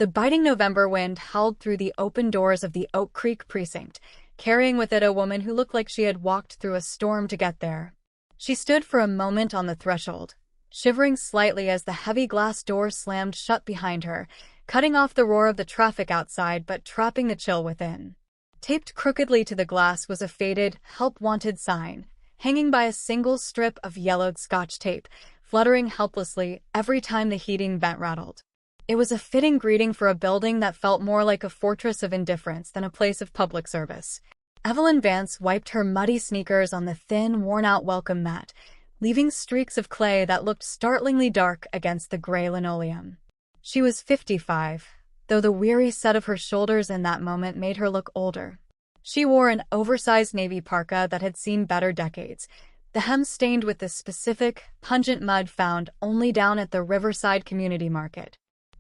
The biting November wind howled through the open doors of the Oak Creek Precinct, carrying with it a woman who looked like she had walked through a storm to get there. She stood for a moment on the threshold, shivering slightly as the heavy glass door slammed shut behind her, cutting off the roar of the traffic outside but trapping the chill within. Taped crookedly to the glass was a faded, help-wanted sign, hanging by a single strip of yellowed Scotch tape, fluttering helplessly every time the heating vent rattled. It was a fitting greeting for a building that felt more like a fortress of indifference than a place of public service. Evelyn Vance wiped her muddy sneakers on the thin, worn-out welcome mat, leaving streaks of clay that looked startlingly dark against the gray linoleum. She was 55, though the weary set of her shoulders in that moment made her look older. She wore an oversized navy parka that had seen better decades, the hem stained with the specific, pungent mud found only down at the Riverside Community Market.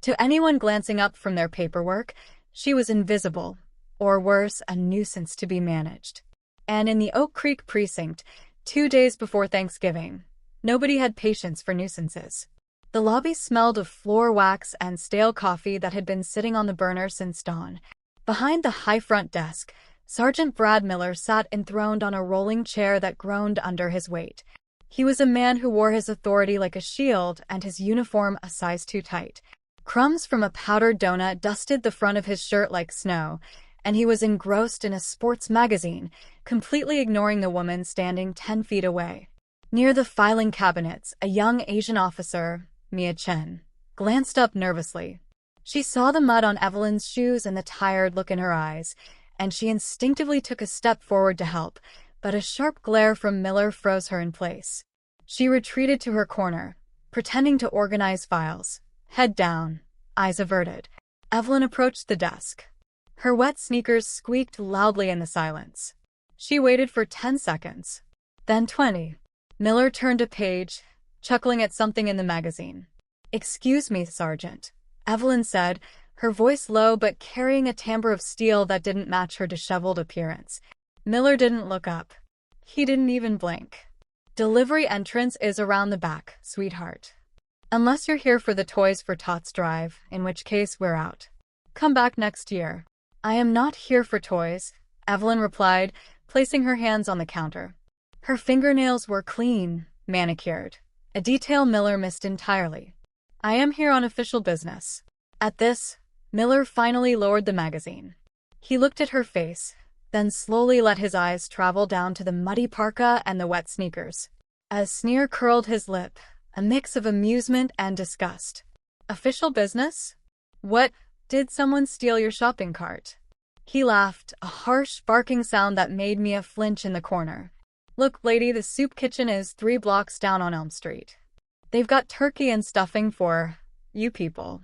To anyone glancing up from their paperwork, she was invisible, or worse, a nuisance to be managed. And in the Oak Creek Precinct, 2 days before Thanksgiving, nobody had patience for nuisances. The lobby smelled of floor wax and stale coffee that had been sitting on the burner since dawn. Behind the high front desk, Sergeant Brad Miller sat enthroned on a rolling chair that groaned under his weight. He was a man who wore his authority like a shield and his uniform a size too tight. Crumbs from a powdered donut dusted the front of his shirt like snow, and he was engrossed in a sports magazine, completely ignoring the woman standing 10 feet away. Near the filing cabinets, a young Asian officer, Mia Chen, glanced up nervously. She saw the mud on Evelyn's shoes and the tired look in her eyes, and she instinctively took a step forward to help, but a sharp glare from Miller froze her in place. She retreated to her corner, pretending to organize files. Head down, eyes averted. Evelyn approached the desk. Her wet sneakers squeaked loudly in the silence. She waited for 10 seconds. Then 20. Miller turned a page, chuckling at something in the magazine. "Excuse me, Sergeant," Evelyn said, her voice low but carrying a timbre of steel that didn't match her disheveled appearance. Miller didn't look up. He didn't even blink. "Delivery entrance is around the back, sweetheart. Unless you're here for the Toys for Tots drive, in which case we're out. Come back next year." "I am not here for toys," Evelyn replied, placing her hands on the counter. Her fingernails were clean, manicured, a detail Miller missed entirely. "I am here on official business." At this, Miller finally lowered the magazine. He looked at her face, then slowly let his eyes travel down to the muddy parka and the wet sneakers. A sneer curled his lip, a mix of amusement and disgust. "Official business? What, did someone steal your shopping cart?" He laughed, a harsh, barking sound that made Mia flinch in the corner. "Look, lady, the soup kitchen is 3 blocks down on Elm Street. They've got turkey and stuffing for you people.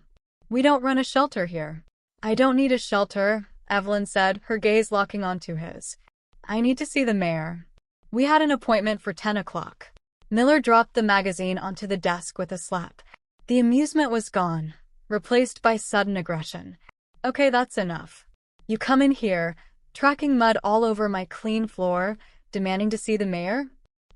We don't run a shelter here." "I don't need a shelter," Evelyn said, her gaze locking onto his. "I need to see the mayor. We had an appointment for 10 o'clock. Miller dropped the magazine onto the desk with a slap. The amusement was gone, replaced by sudden aggression. "Okay, that's enough. You come in here, tracking mud all over my clean floor, demanding to see the mayor?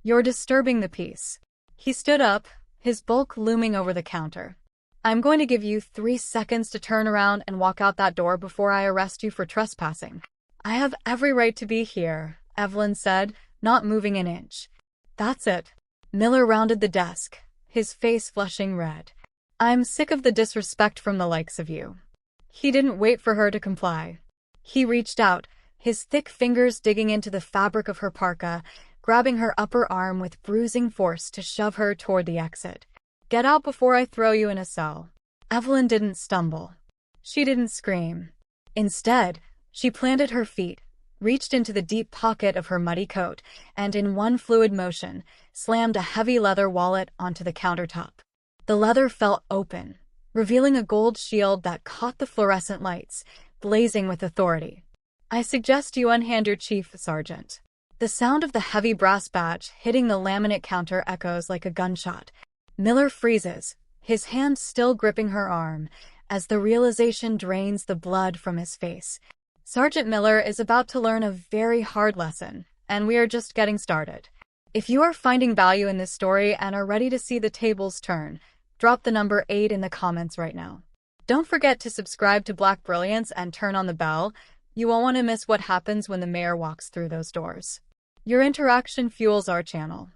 You're disturbing the peace." He stood up, his bulk looming over the counter. "I'm going to give you 3 seconds to turn around and walk out that door before I arrest you for trespassing." "I have every right to be here," Evelyn said, not moving an inch. "That's it." Miller rounded the desk, his face flushing red. "I'm sick of the disrespect from the likes of you." He didn't wait for her to comply. He reached out, his thick fingers digging into the fabric of her parka, grabbing her upper arm with bruising force to shove her toward the exit. "Get out before I throw you in a cell." Evelyn didn't stumble. She didn't scream. Instead, she planted her feet, reached into the deep pocket of her muddy coat, and in one fluid motion, slammed a heavy leather wallet onto the countertop. The leather fell open, revealing a gold shield that caught the fluorescent lights, blazing with authority. "I suggest you unhand your chief, Sergeant." The sound of the heavy brass badge hitting the laminate counter echoes like a gunshot. Miller freezes, his hand still gripping her arm, as the realization drains the blood from his face. Sergeant Miller is about to learn a very hard lesson, and we are just getting started. If you are finding value in this story and are ready to see the tables turn, drop the number 8 in the comments right now. Don't forget to subscribe to Black Brilliance and turn on the bell. You won't want to miss what happens when the mayor walks through those doors. Your interaction fuels our channel.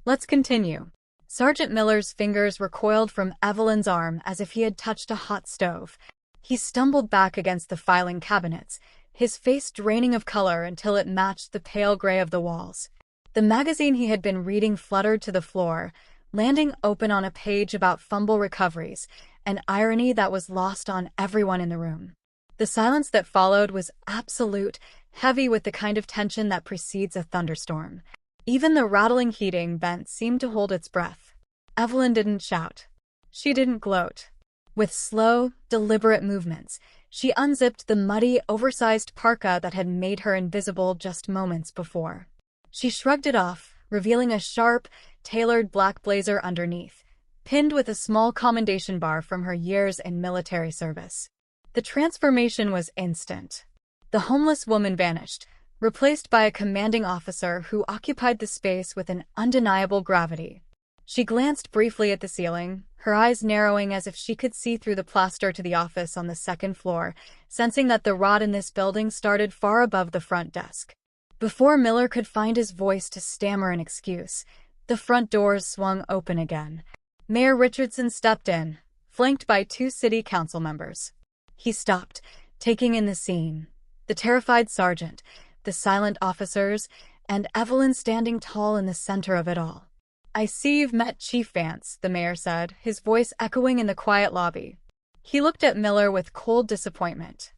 Let's continue. Sergeant Miller's fingers recoiled from Evelyn's arm as if he had touched a hot stove. He stumbled back against the filing cabinets, his face draining of color until it matched the pale gray of the walls. The magazine he had been reading fluttered to the floor, landing open on a page about fumble recoveries, an irony that was lost on everyone in the room. The silence that followed was absolute, heavy with the kind of tension that precedes a thunderstorm. Even the rattling heating vent seemed to hold its breath. Evelyn didn't shout. She didn't gloat. With slow, deliberate movements, she unzipped the muddy, oversized parka that had made her invisible just moments before. She shrugged it off, revealing a sharp, tailored black blazer underneath, pinned with a small commendation bar from her years in military service. The transformation was instant. The homeless woman vanished, replaced by a commanding officer who occupied the space with an undeniable gravity. She glanced briefly at the ceiling, her eyes narrowing as if she could see through the plaster to the office on the second floor, sensing that the rot in this building started far above the front desk. Before Miller could find his voice to stammer an excuse, the front doors swung open again. Mayor Richardson stepped in, flanked by 2 city council members. He stopped, taking in the scene. The terrified sergeant, the silent officers, and Evelyn standing tall in the center of it all. "I see you've met Chief Vance," the mayor said, his voice echoing in the quiet lobby. He looked at Miller with cold disappointment.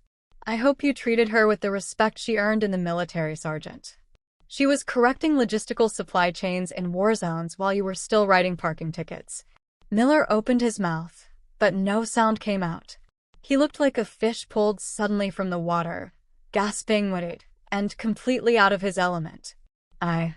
"I hope you treated her with the respect she earned in the military, Sergeant. She was correcting logistical supply chains in war zones while you were still writing parking tickets." Miller opened his mouth, but no sound came out. He looked like a fish pulled suddenly from the water, gasping with it, and completely out of his element. I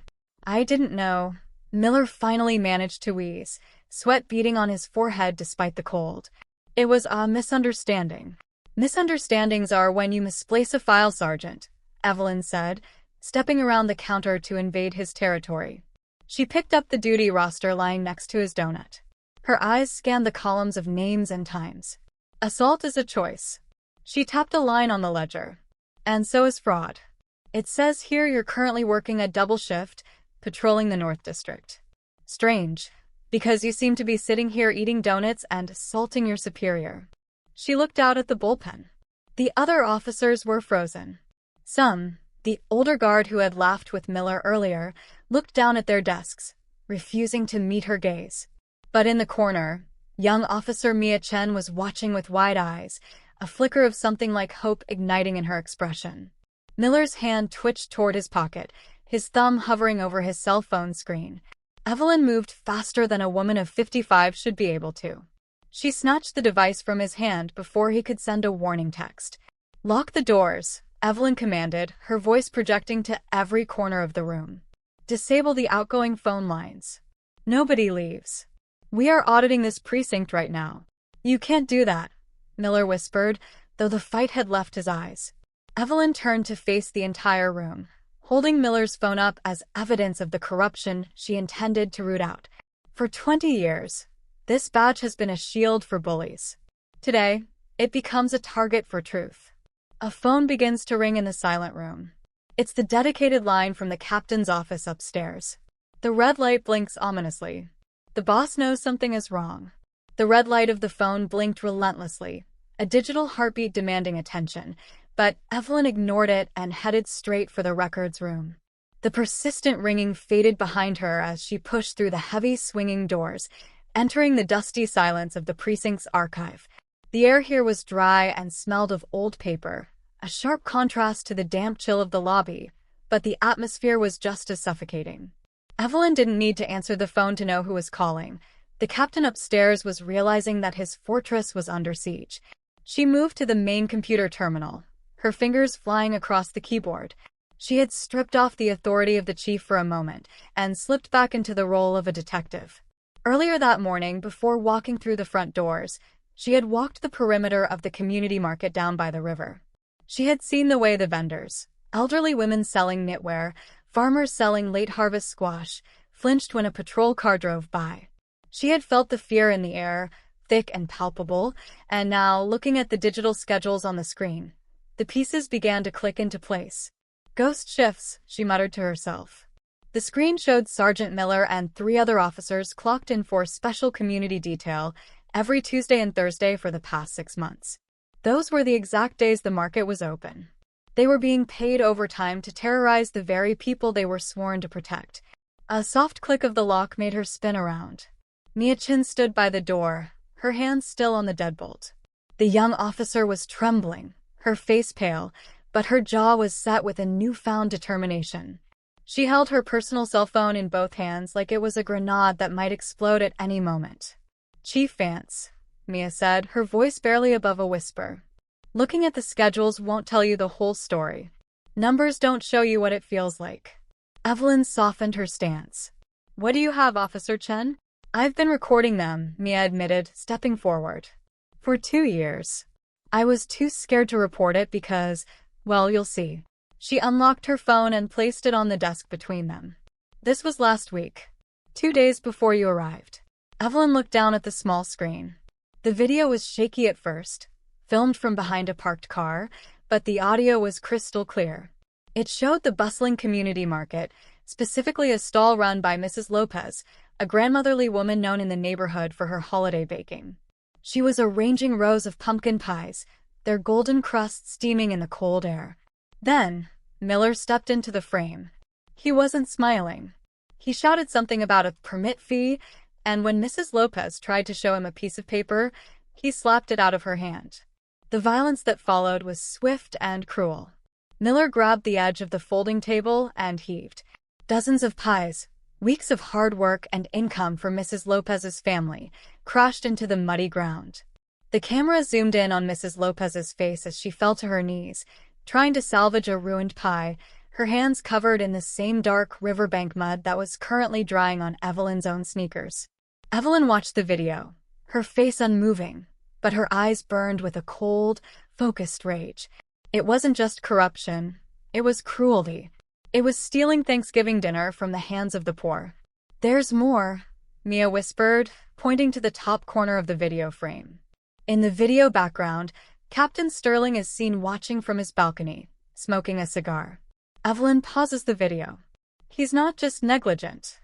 didn't know." Miller finally managed to wheeze, sweat beading on his forehead despite the cold. "It was a misunderstanding." "Misunderstandings are when you misplace a file, Sergeant," Evelyn said, stepping around the counter to invade his territory. She picked up the duty roster lying next to his donut. Her eyes scanned the columns of names and times. "Assault is a choice." She tapped a line on the ledger. "And so is fraud. It says here you're currently working a double shift, patrolling the North District. Strange, because you seem to be sitting here eating donuts and assaulting your superior." She looked out at the bullpen. The other officers were frozen. Some, the older guard who had laughed with Miller earlier, looked down at their desks, refusing to meet her gaze. But in the corner, young Officer Mia Chen was watching with wide eyes, a flicker of something like hope igniting in her expression. Miller's hand twitched toward his pocket, his thumb hovering over his cell phone screen. Evelyn moved faster than a woman of 55 should be able to. She snatched the device from his hand before he could send a warning text. "Lock the doors," Evelyn commanded, her voice projecting to every corner of the room. "Disable the outgoing phone lines. Nobody leaves. We are auditing this precinct right now." "You can't do that," Miller whispered, though the fight had left his eyes. Evelyn turned to face the entire room, holding Miller's phone up as evidence of the corruption she intended to root out. For 20 years, this badge has been a shield for bullies. Today, it becomes a target for truth. A phone begins to ring in the silent room. It's the dedicated line from the captain's office upstairs. The red light blinks ominously. The boss knows something is wrong. The red light of the phone blinked relentlessly, a digital heartbeat demanding attention, but Evelyn ignored it and headed straight for the records room. The persistent ringing faded behind her as she pushed through the heavy swinging doors, entering the dusty silence of the precinct's archive. The air here was dry and smelled of old paper, a sharp contrast to the damp chill of the lobby, but the atmosphere was just as suffocating. Evelyn didn't need to answer the phone to know who was calling. The captain upstairs was realizing that his fortress was under siege. She moved to the main computer terminal, her fingers flying across the keyboard. She had stripped off the authority of the chief for a moment and slipped back into the role of a detective. Earlier that morning, before walking through the front doors, she had walked the perimeter of the community market down by the river. She had seen the way the vendors, elderly women selling knitwear, farmers selling late-harvest squash, flinched when a patrol car drove by. She had felt the fear in the air, thick and palpable, and now, looking at the digital schedules on the screen, the pieces began to click into place. Ghost shifts, she muttered to herself. The screen showed Sergeant Miller and 3 other officers clocked in for special community detail every Tuesday and Thursday for the past 6 months. Those were the exact days the market was open. They were being paid overtime to terrorize the very people they were sworn to protect. A soft click of the lock made her spin around. Mia Chin stood by the door, her hands still on the deadbolt. The young officer was trembling, her face pale, but her jaw was set with a newfound determination. She held her personal cell phone in both hands like it was a grenade that might explode at any moment. "Chief Vance," Mia said, her voice barely above a whisper. "Looking at the schedules won't tell you the whole story. Numbers don't show you what it feels like." Evelyn softened her stance. "What do you have, Officer Chen?" "I've been recording them," Mia admitted, stepping forward. "For 2 years. I was too scared to report it because, well, you'll see." She unlocked her phone and placed it on the desk between them. "This was last week. 2 days before you arrived." Evelyn looked down at the small screen. The video was shaky at first, filmed from behind a parked car, but the audio was crystal clear. It showed the bustling community market, specifically a stall run by Mrs. Lopez, a grandmotherly woman known in the neighborhood for her holiday baking. She was arranging rows of pumpkin pies, their golden crusts steaming in the cold air. Then, Miller stepped into the frame. He wasn't smiling. He shouted something about a permit fee, and when Mrs. Lopez tried to show him a piece of paper, he slapped it out of her hand. The violence that followed was swift and cruel. Miller grabbed the edge of the folding table and heaved. Dozens of pies, weeks of hard work and income for Mrs. Lopez's family, crashed into the muddy ground. The camera zoomed in on Mrs. Lopez's face as she fell to her knees, trying to salvage a ruined pie, her hands covered in the same dark riverbank mud that was currently drying on Evelyn's own sneakers. Evelyn watched the video, her face unmoving, but her eyes burned with a cold, focused rage. It wasn't just corruption, it was cruelty. It was stealing Thanksgiving dinner from the hands of the poor. "There's more," Mia whispered, pointing to the top corner of the video frame. In the video background, Captain Sterling is seen watching from his balcony, smoking a cigar. Evelyn pauses the video. He's not just negligent.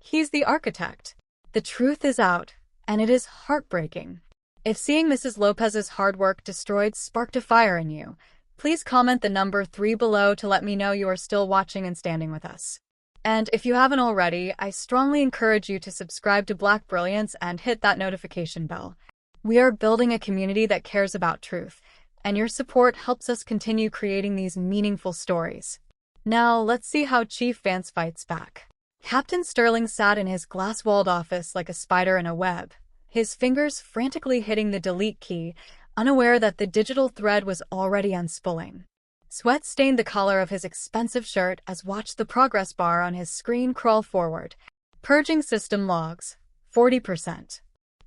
He's the architect. The truth is out, and it is heartbreaking. If seeing Mrs. Lopez's hard work destroyed sparked a fire in you, please comment the number 3 below to let me know you are still watching and standing with us. And if you haven't already, I strongly encourage you to subscribe to Black Brilliance and hit that notification bell. We are building a community that cares about truth, and your support helps us continue creating these meaningful stories. Now, let's see how Chief Vance fights back. Captain Sterling sat in his glass-walled office like a spider in a web, his fingers frantically hitting the delete key, unaware that the digital thread was already unspooling. Sweat stained the collar of his expensive shirt as watched the progress bar on his screen crawl forward. Purging system logs, 40%.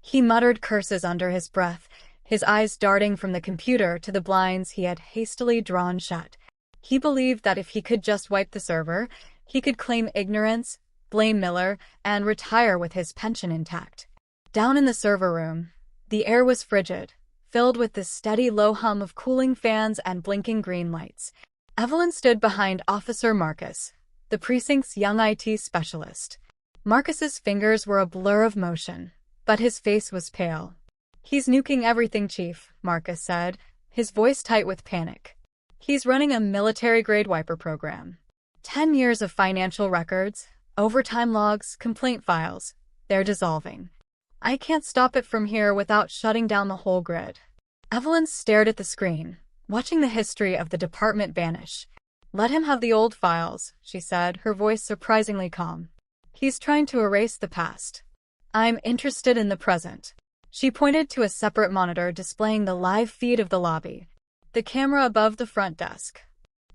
He muttered curses under his breath, his eyes darting from the computer to the blinds he had hastily drawn shut. He believed that if he could just wipe the server, he could claim ignorance, blame Miller, and retire with his pension intact. Down in the server room, the air was frigid, filled with the steady low hum of cooling fans and blinking green lights. Evelyn stood behind Officer Marcus, the precinct's young IT specialist. Marcus's fingers were a blur of motion, but his face was pale. "He's nuking everything, Chief," Marcus said, his voice tight with panic. "He's running a military-grade wiper program. 10 years of financial records, overtime logs, complaint files. They're dissolving. I can't stop it from here without shutting down the whole grid." Evelyn stared at the screen, watching the history of the department vanish. "Let him have the old files," she said, her voice surprisingly calm. "He's trying to erase the past. I'm interested in the present." She pointed to a separate monitor displaying the live feed of the lobby, the camera above the front desk.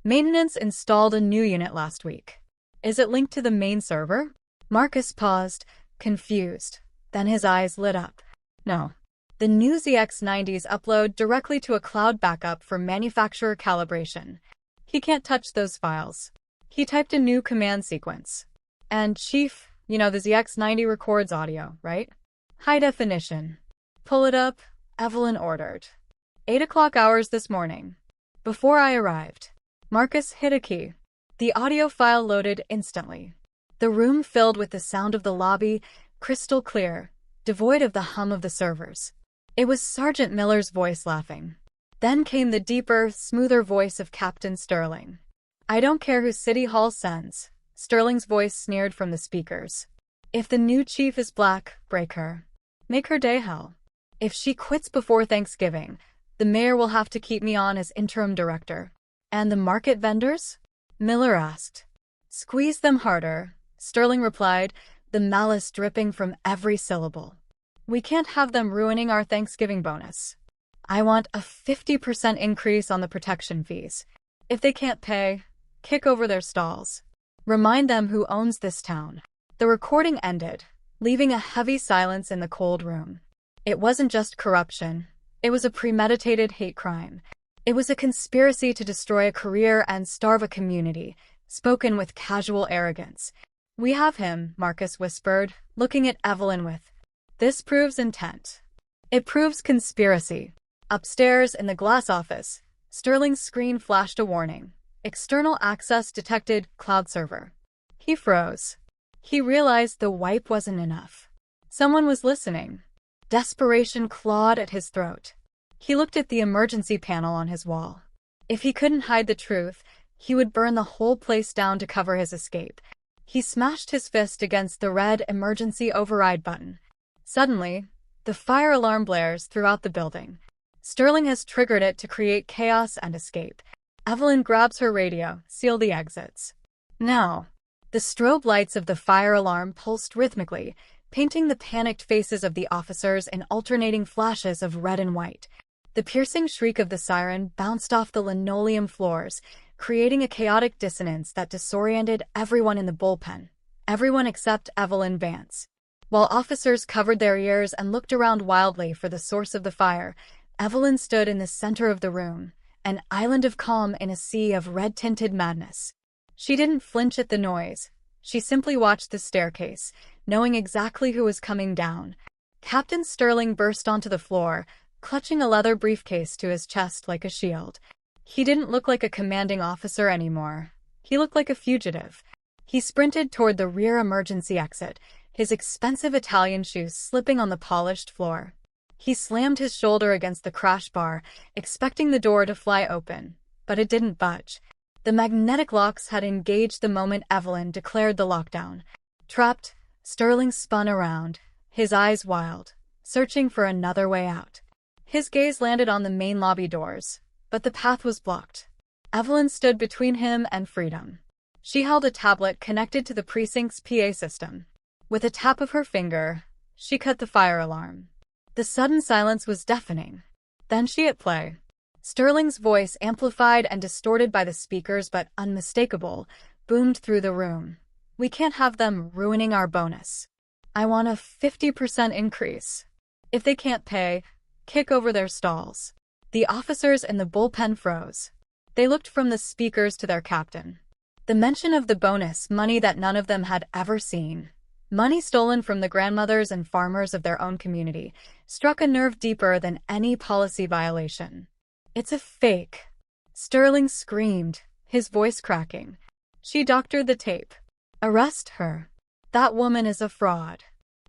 "Maintenance installed a new unit last week. Is it linked to the main server?" Marcus paused, confused. Then his eyes lit up. "No. The new ZX90s upload directly to a cloud backup for manufacturer calibration. He can't touch those files." He typed a new command sequence. "And Chief, the ZX90 records audio, right? High definition. Pull it up, Evelyn ordered. 8 o'clock hours this morning. Before I arrived. Marcus hit a key. The audio file loaded instantly. The room filled with the sound of the lobby, crystal clear, devoid of the hum of the servers. It was Sergeant Miller's voice laughing. Then came the deeper, smoother voice of Captain Sterling. I don't care who City Hall sends, Sterling's voice sneered from the speakers. If the new chief is black, break her. Make her day hell. If she quits before Thanksgiving, the mayor will have to keep me on as interim director. And the market vendors? Miller asked. Squeeze them harder, Sterling replied, the malice dripping from every syllable. We can't have them ruining our Thanksgiving bonus. I want a 50% increase on the protection fees. If they can't pay, kick over their stalls. Remind them who owns this town. The recording ended, leaving a heavy silence in the cold room. It wasn't just corruption. It was a premeditated hate crime. It was a conspiracy to destroy a career and starve a community, spoken with casual arrogance. We have him, Marcus whispered, looking at Evelyn with. This proves intent. It proves conspiracy. Upstairs in the glass office, Sterling's screen flashed a warning. External access detected, cloud server. He froze. He realized the wipe wasn't enough. Someone was listening. Desperation clawed at his throat. He looked at the emergency panel on his wall. If he couldn't hide the truth, he would burn the whole place down to cover his escape. He smashed his fist against the red emergency override button. Suddenly, the fire alarm blares throughout the building. Sterling has triggered it to create chaos and escape. Evelyn grabs her radio, seal the exits. Now. The strobe lights of the fire alarm pulsed rhythmically, painting the panicked faces of the officers in alternating flashes of red and white. The piercing shriek of the siren bounced off the linoleum floors, creating a chaotic dissonance that disoriented everyone in the bullpen, everyone except Evelyn Vance. While officers covered their ears and looked around wildly for the source of the fire, Evelyn stood in the center of the room, an island of calm in a sea of red-tinted madness. She didn't flinch at the noise. She simply watched the staircase, knowing exactly who was coming down. Captain Sterling burst onto the floor, clutching a leather briefcase to his chest like a shield. He didn't look like a commanding officer anymore. He looked like a fugitive. He sprinted toward the rear emergency exit, his expensive Italian shoes slipping on the polished floor. He slammed his shoulder against the crash bar, expecting the door to fly open, but it didn't budge. The magnetic locks had engaged the moment Evelyn declared the lockdown. Trapped, Sterling spun around, his eyes wild, searching for another way out. His gaze landed on the main lobby doors, but the path was blocked. Evelyn stood between him and freedom. She held a tablet connected to the precinct's PA system. With a tap of her finger, she cut the fire alarm. The sudden silence was deafening. Then she hit play. Sterling's voice, amplified and distorted by the speakers but unmistakable, boomed through the room. We can't have them ruining our bonus. I want a 50% increase. If they can't pay, kick over their stalls. The officers in the bullpen froze. They looked from the speakers to their captain. The mention of the bonus, money that none of them had ever seen, money stolen from the grandmothers and farmers of their own community, struck a nerve deeper than any policy violation. It's a fake. Sterling screamed, his voice cracking. She doctored the tape. Arrest her. That woman is a fraud.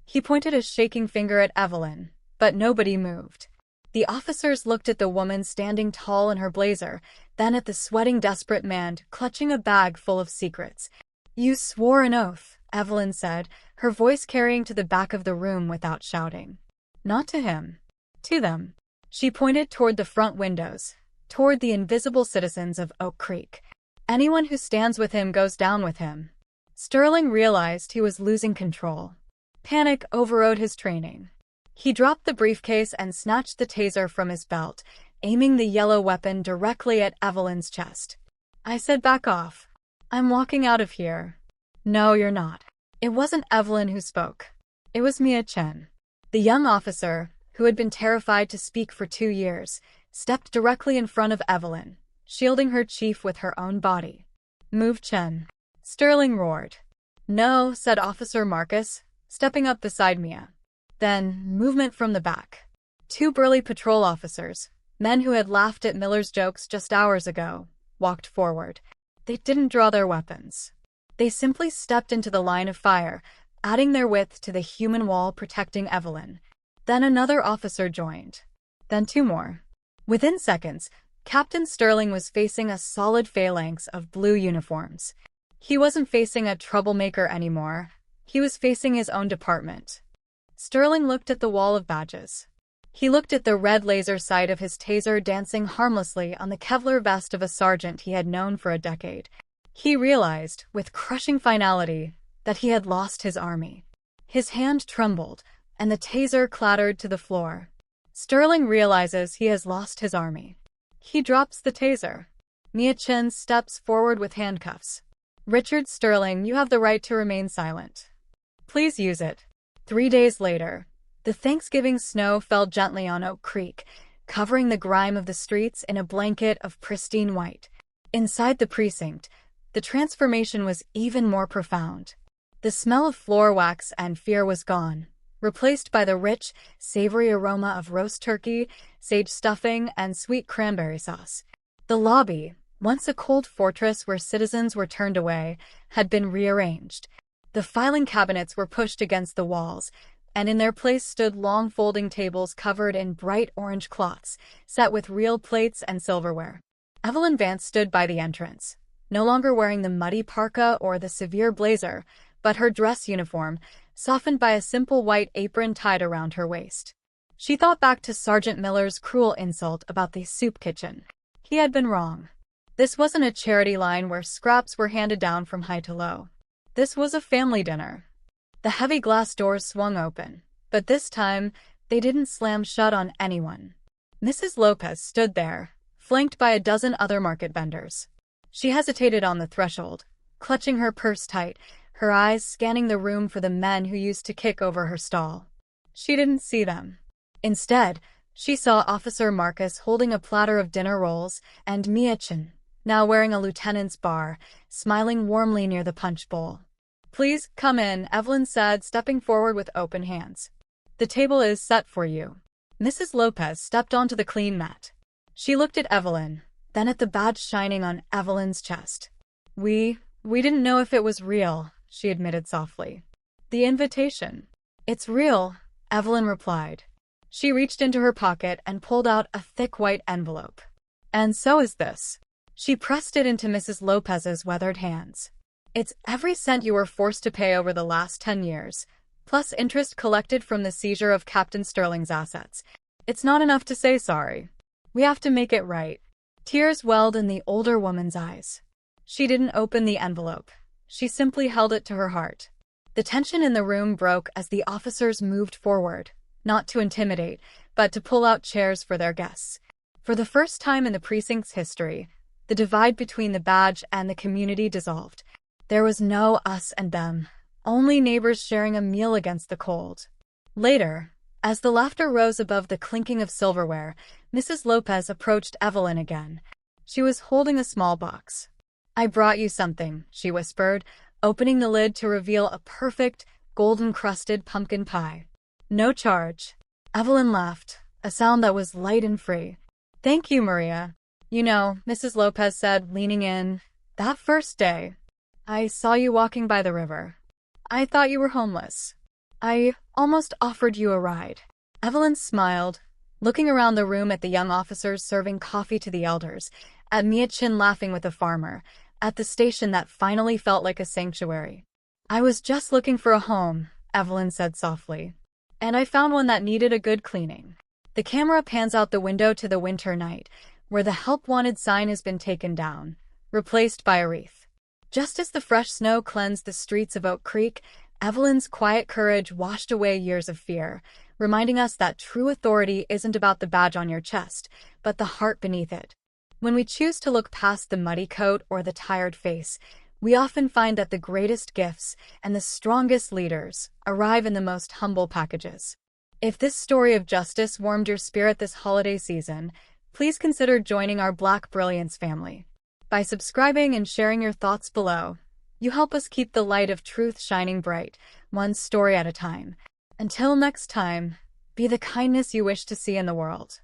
He pointed a shaking finger at Evelyn, but nobody moved. The officers looked at the woman standing tall in her blazer, then at the sweating, desperate man clutching a bag full of secrets. You swore an oath, Evelyn said, her voice carrying to the back of the room without shouting. Not to him. To them. She pointed toward the front windows, toward the invisible citizens of Oak Creek. Anyone who stands with him goes down with him. Sterling realized he was losing control. Panic overrode his training. He dropped the briefcase and snatched the taser from his belt, aiming the yellow weapon directly at Evelyn's chest. I said back off. I'm walking out of here. No, you're not. It wasn't Evelyn who spoke. It was Mia Chen. The young officer, who had been terrified to speak for 2 years, stepped directly in front of Evelyn, shielding her chief with her own body. Move, Chen. Sterling roared. No, said Officer Marcus, stepping up beside Mia. Then, movement from the back. Two burly patrol officers, men who had laughed at Miller's jokes just hours ago, walked forward. They didn't draw their weapons. They simply stepped into the line of fire, adding their width to the human wall protecting Evelyn. Then another officer joined. Then two more. Within seconds, Captain Sterling was facing a solid phalanx of blue uniforms. He wasn't facing a troublemaker anymore. He was facing his own department. Sterling looked at the wall of badges. He looked at the red laser sight of his taser dancing harmlessly on the Kevlar vest of a sergeant he had known for a decade. He realized, with crushing finality, that he had lost his army. His hand trembled, and the taser clattered to the floor. Sterling realizes he has lost his army. He drops the taser. Mia Chin steps forward with handcuffs. Richard Sterling, you have the right to remain silent. Please use it. 3 days later, the Thanksgiving snow fell gently on Oak Creek, covering the grime of the streets in a blanket of pristine white. Inside the precinct, the transformation was even more profound. The smell of floor wax and fear was gone, replaced by the rich, savory aroma of roast turkey, sage stuffing, and sweet cranberry sauce. The lobby, once a cold fortress where citizens were turned away, had been rearranged. The filing cabinets were pushed against the walls, and in their place stood long folding tables covered in bright orange cloths, set with real plates and silverware. Evelyn Vance stood by the entrance, no longer wearing the muddy parka or the severe blazer, but her dress uniform, softened by a simple white apron tied around her waist. She thought back to Sergeant Miller's cruel insult about the soup kitchen. He had been wrong. This wasn't a charity line where scraps were handed down from high to low. This was a family dinner. The heavy glass doors swung open, but this time, they didn't slam shut on anyone. Mrs. Lopez stood there, flanked by a dozen other market vendors. She hesitated on the threshold, clutching her purse tight, her eyes scanning the room for the men who used to kick over her stall. She didn't see them. Instead, she saw Officer Marcus holding a platter of dinner rolls and Mia Chin, now wearing a lieutenant's bar, smiling warmly near the punch bowl. Please, come in, Evelyn said, stepping forward with open hands. The table is set for you. Mrs. Lopez stepped onto the clean mat. She looked at Evelyn, then at the badge shining on Evelyn's chest. We didn't know if it was real, she admitted softly. The invitation. It's real, Evelyn replied. She reached into her pocket and pulled out a thick white envelope. And so is this. She pressed it into Mrs. Lopez's weathered hands. It's every cent you were forced to pay over the last 10 years, plus interest collected from the seizure of Captain Sterling's assets. It's not enough to say sorry. We have to make it right. Tears welled in the older woman's eyes. She didn't open the envelope. She simply held it to her heart. The tension in the room broke as the officers moved forward, not to intimidate, but to pull out chairs for their guests. For the first time in the precinct's history, the divide between the badge and the community dissolved. There was no us and them, only neighbors sharing a meal against the cold. Later, as the laughter rose above the clinking of silverware, Mrs. Lopez approached Evelyn again. She was holding a small box. I brought you something, she whispered, opening the lid to reveal a perfect, golden-crusted pumpkin pie. No charge. Evelyn laughed, a sound that was light and free. Thank you, Maria. You know, Mrs. Lopez said, leaning in, that first day, I saw you walking by the river. I thought you were homeless. I almost offered you a ride. Evelyn smiled, looking around the room at the young officers serving coffee to the elders, at Mia Chin laughing with a farmer, at the station that finally felt like a sanctuary. I was just looking for a home, Evelyn said softly. And I found one that needed a good cleaning. The camera pans out the window to the winter night, where the help wanted sign has been taken down, replaced by a wreath. Just as the fresh snow cleansed the streets of Oak Creek, Evelyn's quiet courage washed away years of fear, reminding us that true authority isn't about the badge on your chest, but the heart beneath it. When we choose to look past the muddy coat or the tired face, we often find that the greatest gifts and the strongest leaders arrive in the most humble packages. If this story of justice warmed your spirit this holiday season, please consider joining our Black Brilliance family. By subscribing and sharing your thoughts below, you help us keep the light of truth shining bright, one story at a time. Until next time, Be the kindness you wish to see in the world.